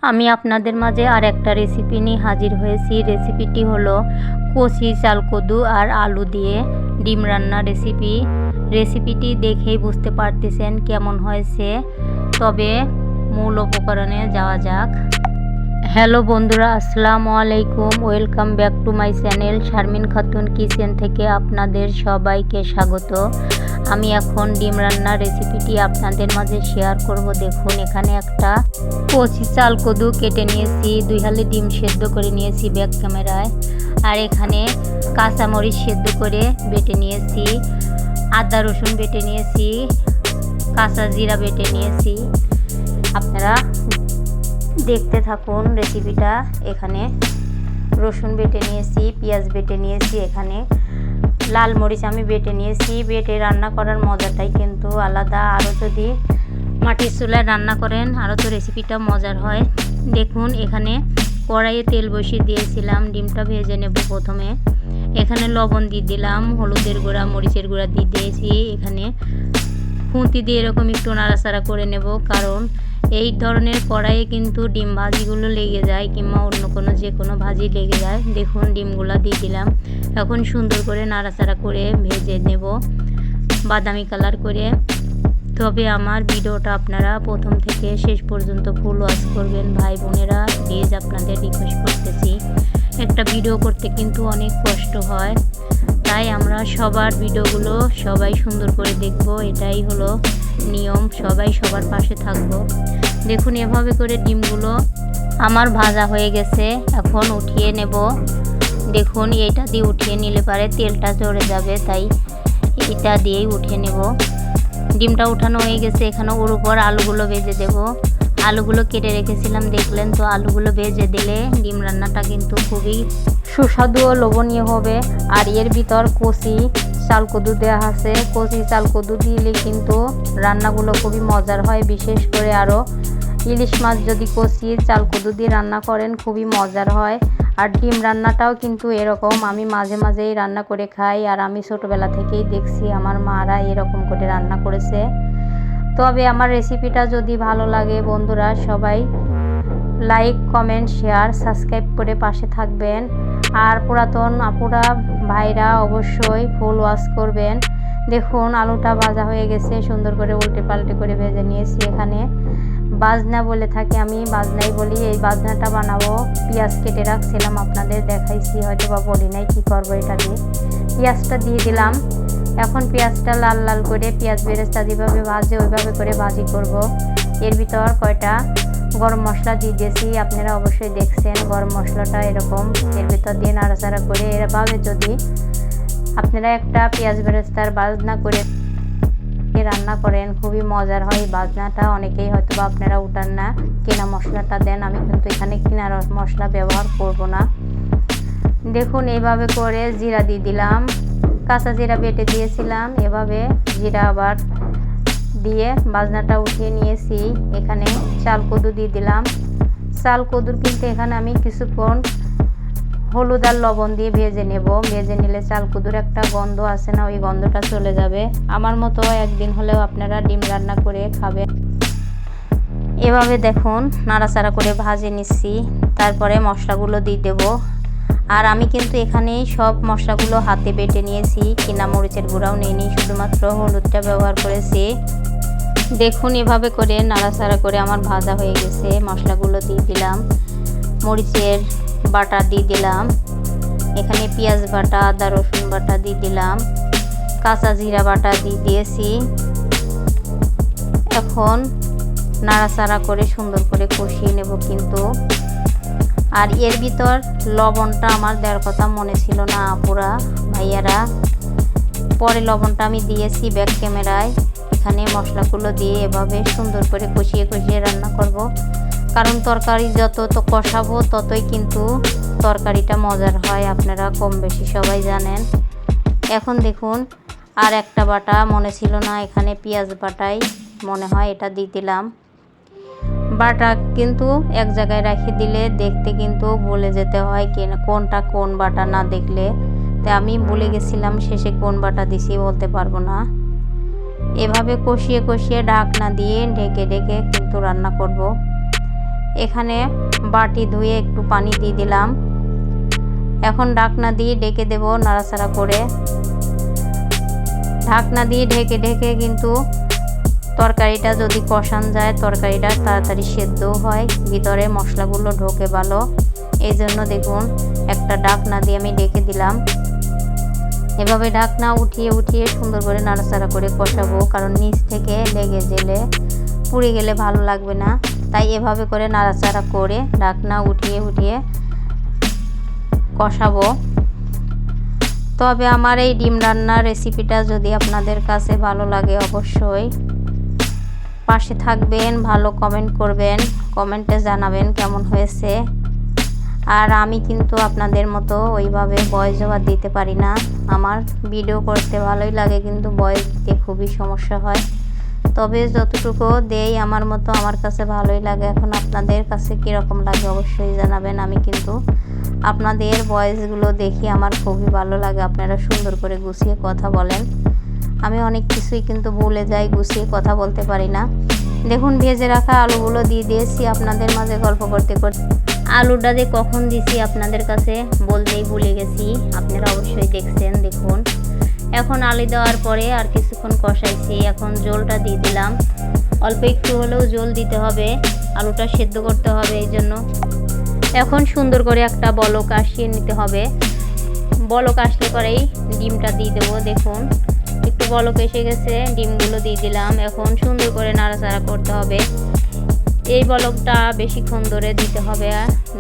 আমি আপনাদের মাঝে আর একটা রেসিপি নিয়ে হাজির হয়েছি। রেসিপিটি হলো কচি চাল কদু আর আলু দিয়ে ডিম রান্না রেসিপিটি দেখেই বুঝতে পারতেছেন কেমন হয়েছে। তবে মূল উপকরণে যাওয়া যাক। হ্যালো বন্ধুরা, আসসালামু আলাইকুম। Welcome back to my channel Sharmin Khatun kitchen থেকে আপনাদের সবাইকে স্বাগত। আমি এখন ডিম রান্নার রেসিপিটি আপনাদের মাঝে শেয়ার করব। দেখুন, এখানে একটা কচি চাল কদু কেটে নিয়েছি, 2 হালি ডিম সেদ্ধ করে নিয়েছি ব্যাক ক্যামেরায়, আর এখানে কাঁচামরিচ সেদ্ধ করে বেটে নিয়েছি, আদা রসুন বেটে নিয়েছি, কাঁচা জিরা বেটে নিয়েছি। আপনারা দেখতে থাকুন রেসিপিটা। এখানে রসুন বেটে নিয়েছি, পেঁয়াজ বেটে নিয়েছি, এখানে লাল মরিচ আমি বেটে নিয়েছি। বেটে রান্না করার মজাটাই কিন্তু আলাদা। আরও যদি মাটির চুলায় রান্না করেন আরও তো রেসিপিটা মজার হয়। দেখুন, এখানে কড়াইয়ে তেল বসিয়ে দিয়েছিলাম, ডিমটা ভেজে নেব প্রথমে। এখানে লবণ দিয়ে দিলাম, হলুদের গুঁড়া, মরিচের গুঁড়া দিয়ে দিয়েছি। এখানে খুন্তি দিয়ে এরকম একটু নাড়াচাড়া করে নেব, কারণ এই ধরনের কড়াইয়ে কিন্তু ডিম ভাজিগুলো লেগে যায়, কিংবা অন্য যে কোনো ভাজি লেগে যায়। দেখুন, ডিমগুলো দিয়ে দিলাম। এখন সুন্দর করে নাড়াচাড়া করে ভেজে নেব বাদামি কালার করে। তবে আমার ভিডিওটা আপনারা প্রথম থেকে শেষ পর্যন্ত ফুল ওয়াচ করবেন ভাই বোনেরা, প্লিজ আপনাদের রিকোয়েস্ট করতেছি। একটা ভিডিও করতে কিন্তু অনেক কষ্ট হয়, তাই আমরা সবার ভিডিওগুলো সবাই সুন্দর করে দেখব, এটাই হলো নিয়ম। সবাই সবার পাশে থাকব। দেখুন, এভাবে করে ডিমগুলো আমার ভাজা হয়ে গেছে, এখন উঠিয়ে নেব। দেখুন, এইটা দিয়ে উঠিয়ে নিলে পারে তেলটা চড়ে যাবে, তাই এটা দিয়েই উঠিয়ে নেব। ডিমটা উঠানো হয়ে গেছে। এখানে ওর উপর আলুগুলো ভেজে দেব। আলুগুলো কেটে রেখেছিলাম, দেখলেন তো। আলুগুলো ভেজে দিলে ডিম রান্নাটা কিন্তু খুবই সুস্বাদু ও লোভনীয় হবে। আর এর ভিতর কচি চাল কদু দেওয়া আছে। কচি চাল কদু দিলে কিন্তু রান্নাগুলো খুবই মজার হয়। বিশেষ করে আরও ইলিশ মাছ যদি কচি চাল কদু দিয়ে রান্না করেন খুবই মজার হয়। আর ডিম রান্নাটাও কিন্তু এরকম আমি মাঝে মাঝেই রান্না করে খাই, আর আমি ছোটোবেলা থেকেই দেখছি আমার মারা এরকম করে রান্না করেছে। তবে আমার রেসিপিটা যদি ভালো লাগে বন্ধুরা, সবাই লাইক, কমেন্ট, শেয়ার, সাবস্ক্রাইব করে পাশে থাকবেন। আর পুরাতন আপুরা ভাইরা অবশ্যই ফুল ওয়াচ করবেন। দেখুন, আলুটা ভাজা হয়ে গেছে, সুন্দর করে উল্টে পাল্টে করে ভেজে নিয়েছি। এখানে বাজনা বলে থাকি, আমি বাজনাই বলি। এই বাজনাটা বানাবো। পেঁয়াজ কেটে রাখছিলাম, আপনাদের দেখাইছি, হয়তো বা বলি নাই কি করবো। এটা দিয়ে পেঁয়াজটা দিয়ে দিলাম। এখন পেঁয়াজটা লাল লাল করে, পেঁয়াজ বেরেস্তা যেভাবে ভাজে ওইভাবে করে ভাজি করব। এর ভিতর কয়টা গরম মশলা দিয়ে দিয়েছি, আপনারা অবশ্যই দেখছেন। গরম মশলাটা এরকম এর ভিতর দিয়ে নাড়াচাড়া করে এভাবে যদি আপনারা একটা পেঁয়াজ বেরেস্তার বাজনা করে রান্না করেন খুবই মজার হয়। বাজনাটা অনেকেই হয়তো বা আপনারা উঠান না, কেনা মশলাটা দেন। আমি কিন্তু এখানে কিনা মশলা ব্যবহার করব না। দেখুন, এইভাবে করে জিরা দিয়ে দিলাম, কাঁচা জিরা বেটে দিয়েছিলাম। এভাবে জিরা আবার দিয়ে বাজনাটা উঠিয়ে নিয়েছি। এখানে চাল কদু দিয়ে দিলাম। চাল কদুর কিন্তু এখানে আমি কিছুক্ষণ হলুদ আর লবণ দিয়ে ভেজে নেব। ভেজে নিলে চাল কদুর একটা গন্ধ আছে না, ওই গন্ধটা চলে যাবে। আমার মতো একদিন হলেও আপনারা ডিম রান্না করে খাবেন। এভাবে দেখুন নাড়াচাড়া করে ভাজে নিচ্ছি। তারপরে মশলাগুলো দিয়ে দেব। আর আমি কিন্তু এখানে সব মশলাগুলো হাতে বেটে নিয়েছি, কিনা মরিচের গুঁড়াও নিইনি, শুধুমাত্র হলুদটা ব্যবহার করেছি। দেখুন, এভাবে করে নাড়াচাড়া করে আমার ভাজা হয়ে গেছে। মশলাগুলো দিয়ে দিলাম, মরিচের বাটা দিয়ে দিলাম, এখানে পেঁয়াজ বাটা, আদা রসুন বাটা দিয়ে দিলাম, কাঁচা জিরা বাটা দিয়ে দিয়েছি। এখন নাড়াচাড়া করে সুন্দর করে কষিয়ে নেব কিন্তু। আর এর ভিতর লবণটা আমার দেওয়ার কথা মনে ছিল না আপুরা ভাইয়ারা, পরে লবণটা আমি দিয়েছি ব্যাক ক্যামেরায়। এখানে মশলাগুলো দিয়ে এভাবে সুন্দর করে কষিয়ে কষিয়ে রান্না করব, কারণ তরকারি যত তো কষাবো ততই কিন্তু তরকারিটা মজার হয়, আপনারা কম বেশি সবাই জানেন। এখন দেখুন, আর একটা বাটা মনে ছিল না, এখানে পেঁয়াজ বাটাই মনে হয় এটা দিয়ে দিলাম। বাটা কিন্তু এক জায়গায় রেখে দিলে দেখতে কিন্তু ভুলে যেতে হয়, কোনটা কোন বাটা না দেখলে। তাই আমি ভুলে গেছিলাম শেষে কোন বাটা দিছি, বলতে পারবো না। এভাবে কষিয়ে কষিয়ে ঢাকনা দিয়ে ঢেকে ঢেকে কিন্তু রান্না করব। এখানে বাটি ধুয়ে একটু পানি দিয়ে দিলাম। এখন ঢাকনা দিয়ে ঢেকে দেব নাড়াচাড়া করে। ঢাকনা দিয়ে ঢেকে ঢেকে কিন্তু তরকারিটা যদি কষানো যায় তরকারিটা তাড়াতাড়ি সেদ্ধও হয়, ভিতরে মশলাগুলো ঢোকে ভালো। এই জন্য দেখুন একটা ঢাকনা দিয়ে আমি ঢেকে দিলাম। এভাবে ঢাকনা উঠিয়ে উঠিয়ে সুন্দর করে নাড়াচাড়া করে কষাবো, কারণ নিচ থেকে লেগে জেলে পুড়ে গেলে ভালো লাগবে না। তাই এভাবে করে নাড়াচাড়া করে ঢাকনা উঠিয়ে উঠিয়ে কষাবো। তবে আমার এই ডিম রান্নার রেসিপিটা যদি আপনাদের কাছে ভালো লাগে অবশ্যই পাশে থাকবেন, ভালো কমেন্ট করবেন, কমেন্টে জানাবেন কেমন হয়েছে। আর আমি কিন্তু আপনাদের মতো ওইভাবে ভয়েস ওভার দিতে পারি না। আমার ভিডিও করতে ভালোই লাগে কিন্তু ভয়েস দিতে খুবই সমস্যা হয়। তবে যতটুকু দেই আমার মতো আমার কাছে ভালোই লাগে। এখন আপনাদের কাছে কীরকম লাগে অবশ্যই জানাবেন। আমি কিন্তু আপনাদের ভয়েসগুলো দেখি আমার খুবই ভালো লাগে, আপনারা সুন্দর করে গুছিয়ে কথা বলেন। আমি অনেক কিছুই কিন্তু ভুলে যাই, গুছিয়ে কথা বলতে পারি না। দেখুন ভেজে রাখা আলুগুলো দিয়ে দিয়েছি আপনাদের মাঝে গল্প করতে করতে। আলুটা যে কখন দিছি আপনাদের কাছে বলতেই ভুলে গেছি, আপনারা অবশ্যই দেখছেন। দেখুন এখন আলু দেওয়ার পরে আর কিছুক্ষণ কষাইছি। এখন জলটা দিয়ে দিলাম। অল্প একটু হলেও জল দিতে হবে, আলুটা সেদ্ধ করতে হবে। এই জন্য এখন সুন্দর করে একটা বলক আসিয়ে নিতে হবে। বলক আসলে পরেই ডিমটা দিয়ে দেবো। দেখুন একটু বলক এসে গেছে, ডিমগুলো দিয়ে দিলাম। এখন সুন্দর করে নাড়াচাড়া করতে হবে। এই বলকটা বেশিক্ষণ ধরে দিতে হবে,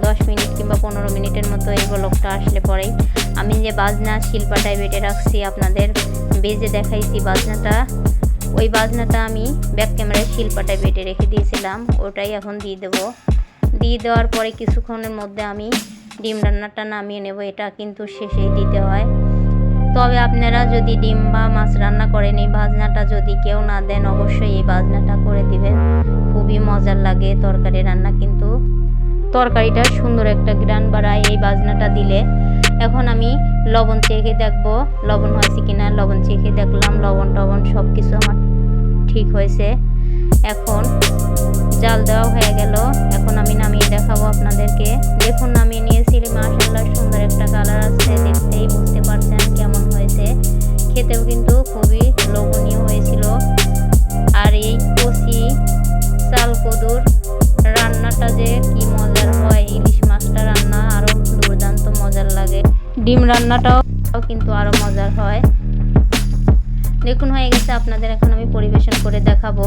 10 মিনিট কিংবা 15 মিনিটের মতো। এই বলকটা আসলে পরেই আমি যে বাজনা শিলপাটায় বেটে রাখছি, আপনাদের বেজে দেখাইছি বাজনাটা, ওই বাজনাটা আমি ব্যাক ক্যামেরায় শিলপাটায় বেটে রেখে দিয়েছিলাম, ওটাই এখন দিয়ে দেবো। দিয়ে দেওয়ার পরে কিছুক্ষণের মধ্যে আমি ডিম রান্নাটা নামিয়ে নেব। এটা কিন্তু শেষেই দিতে হয়। তবে আপনারা যদি ডিম বা মাছ রান্না করেন এই বাজনাটা যদি কেউ না দেন অবশ্যই এই বাজনাটা করে দিবেন, খুবই মজার লাগে তরকারি রান্না, কিন্তু তরকারিটা সুন্দর একটা গ্রান বাড়ায় এই বাজনাটা দিলে। এখন আমি লবণ চেখে দেখবো লবণ হয়েছে কিনা। লবণ চেখে দেখলাম লবণ টবণ সব কিছু আমার ঠিক হয়েছে। এখন জাল দেওয়া হয়ে গেল। এখন আমি নামিয়ে দেখাবো আপনাদেরকে। দেখুন নামিয়ে নিয়েছি, মাশাআল্লাহ সুন্দর একটা কালার আসছে, দেখতেই বুঝতে পারছেন কেমন হয়েছে। খেতেও কিন্তু খুবই লোভনীয় হয়েছিল। আর এই কচি চাল কদুর রান্নাটা যে কি মজার হয়, ইলিশ মাছটা রান্না আরও দুর্দান্ত মজার লাগে। ডিম রান্নাটাও কিন্তু আরও মজার হয়। দেখুন হয়ে গেছে আপনাদের। এখন আমি পরিবেশন করে দেখাবো।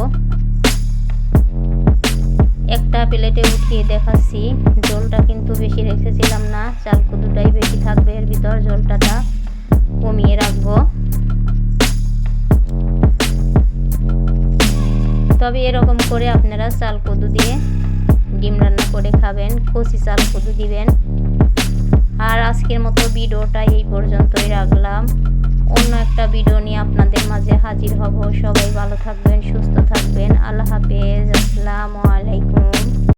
একটা প্লেটে উঠিয়ে দেখাচ্ছি। জলটা কিন্তু বেশি রেখেছিলাম না, চাল কদুটাই বেশি থাকবে এর ভিতর, জলটা কমিয়ে রাখবো। তবে এরকম করে আপনারা চাল কদু দিয়ে ডিম রান্না করে খাবেন, কচি চাল কদু দিবেন। আর আজকের মতো ভিডিওটা এই পর্যন্তই রাখলাম। অন্য একটা ভিডিও নিয়ে আপনাদের মাঝে হাজির হব। সবাই ভালো থাকবেন, সুস্থ থাকবেন। আল্লাহ হাফেজ, আসসালামু আলাইকুম।